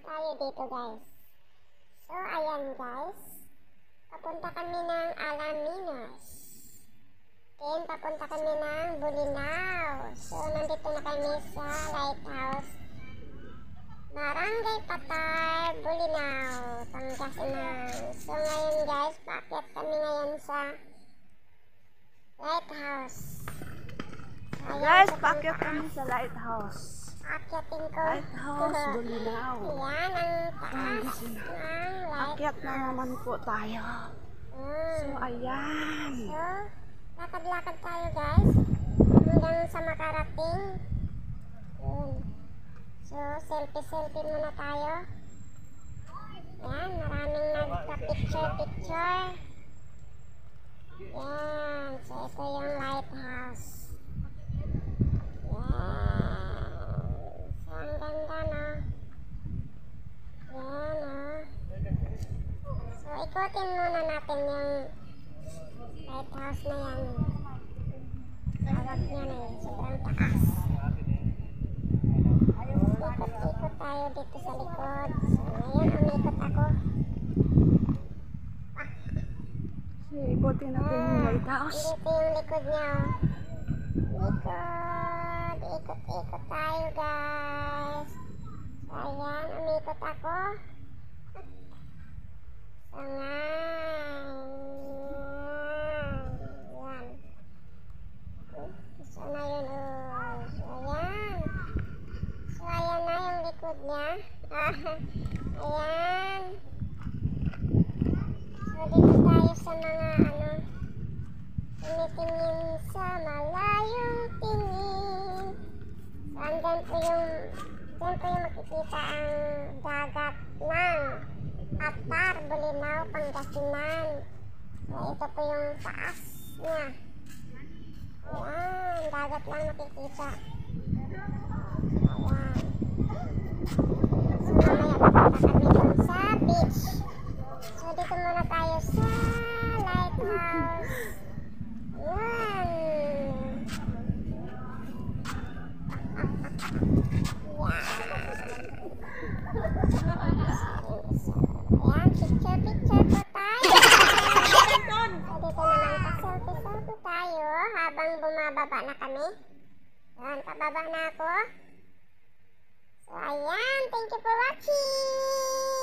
tayo dito guys. So ayan guys, papunta kami ng Alaminos. Then papunta kami ng Bolinao. So nandito na kami sa Lighthouse Barangay Patay, Bolinao, Pangasinan. So ngayon guys, paakyat kami ngayon sa Lighthouse. So, Guys, paakyat kami sa Lighthouse. Aakyatin ko. Lighthouse, Bolinao. Yan ang taas ng Akyat na lighthouse. naman po tayo. So, ayan. So, lakad-lakad tayo guys hanggang sa makarating. Yun. So, selfie-selfie muna tayo. Yan, maraming nagpa-picture-picture. Yan, so ito yung lighthouse. Yan. So, ang ganda no. Yan no. So, ikutin muna natin yung lighthouse na yan. Tawag niya na yun. Sobrang taas. Ikot-ikot tayo dito sa likod. So, ngayon umikot ako. So, ikutin natin yung Lighthouse. Dito yung likod niya. Likod. Ikot-ikot tayo guys. So, ayan. Umikot ako. So, nga. Ayan. So, na yun. Oh. So, ayan. So, ayan na yung likod niya. Ayan. So, dito tayo sa mga tumitingin sa malayong tingin. So, andyan po yung makikita ang dagat ng Atar, Bolinao, Pangasinan. So, ito po yung taas niya. Ayan, dagat lang makikita. Ayan. So, mamaya pupunta kami dun sa beach. So, dito muna tayo sa lighthouse. Ayan. Ayan, picture-picture po tayo. So, dito naman pa-selfie-selfie tayo habang bumababa na kami. Ayan, pababa na ako. So, ayan. Thank you for watching.